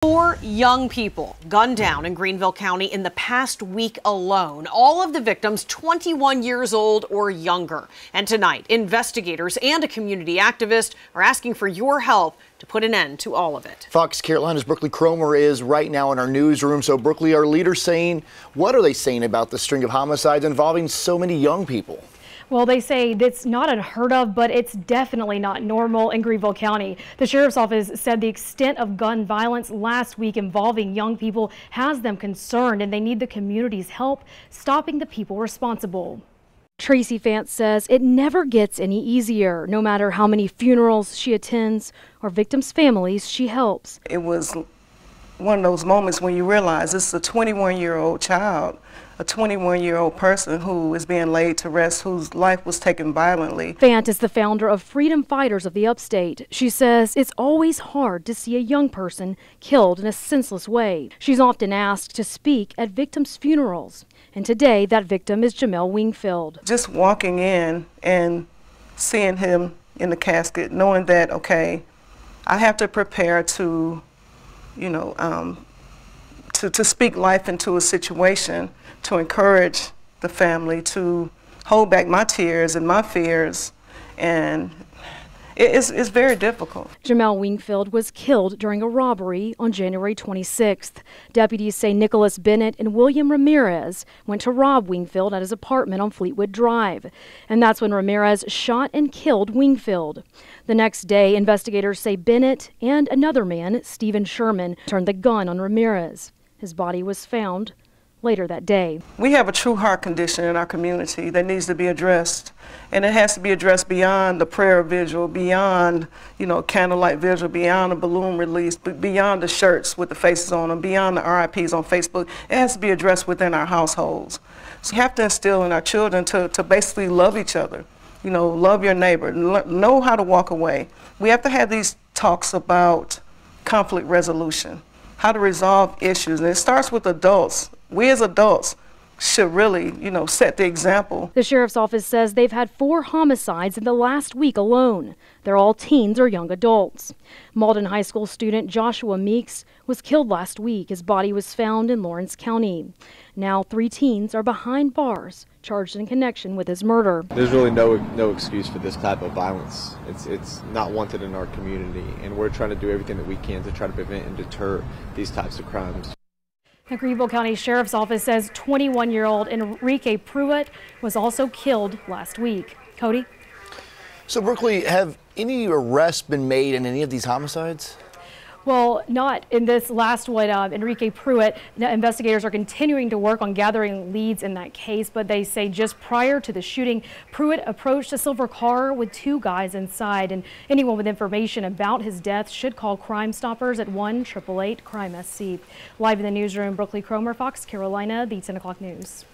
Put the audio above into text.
4 young people gunned down in Greenville County in the past week alone. All of the victims 21 years old or younger. And tonight, investigators and a community activist are asking for your help to put an end to all of it. Fox Carolina's Brookley Cromer is right now in our newsroom. So Brookley, our leaders saying, what are they saying about the string of homicides involving so many young people? Well, they say it's not unheard of, but it's definitely not normal in Greenville County. The sheriff's office said the extent of gun violence last week involving young people has them concerned, and they need the community's help stopping the people responsible. Tracey Fan says it never gets any easier, no matter how many funerals she attends or victims' families she helps. It was one of those moments when you realize this is a 21-year-old child, a 21-year-old person who is being laid to rest, whose life was taken violently. Fant is the founder of Freedom Fighters of the Upstate. She says it's always hard to see a young person killed in a senseless way. She's often asked to speak at victims' funerals. And today, that victim is Jamel Wingfield. Just walking in and seeing him in the casket, knowing that, okay, I have to prepare to to speak life into a situation, to encourage the family, to hold back my tears and my fears, and it's very difficult. Jamel Wingfield was killed during a robbery on January 26th. Deputies say Nicholas Bennett and William Ramirez went to rob Wingfield at his apartment on Fleetwood Drive. And that's when Ramirez shot and killed Wingfield. The next day, investigators say Bennett and another man, Stephen Sherman, turned the gun on Ramirez. His body was found later that day. We have a true heart condition in our community that needs to be addressed, and it has to be addressed beyond the prayer vigil, beyond candlelight vigil, beyond the balloon release, beyond the shirts with the faces on them, beyond the RIPs on Facebook. It has to be addressed within our households. So we have to instill in our children to basically love each other, love your neighbor, know how to walk away. We have to have these talks about conflict resolution, how to resolve issues, and it starts with adults. We as adults should really, set the example. The sheriff's office says they've had 4 homicides in the last week alone. They're all teens or young adults. Malden High School student Joshua Meeks was killed last week. His body was found in Lawrence County. Now 3 teens are behind bars, charged in connection with his murder. There's really no excuse for this type of violence. It's not wanted in our community, and we're trying to do everything that we can to try to prevent and deter these types of crimes. The Greenville County Sheriff's Office says 21-year-old Enrique Pruitt was also killed last week. Cody? So, Brookley, have any arrests been made in any of these homicides? Well, not in this last one, Enrique Pruitt. Investigators are continuing to work on gathering leads in that case, but they say just prior to the shooting, Pruitt approached a silver car with 2 guys inside, and anyone with information about his death should call Crime Stoppers at 1-888-CRIME-SC. Live in the newsroom, Brookley Cromer, Fox Carolina, the 10 o'clock news.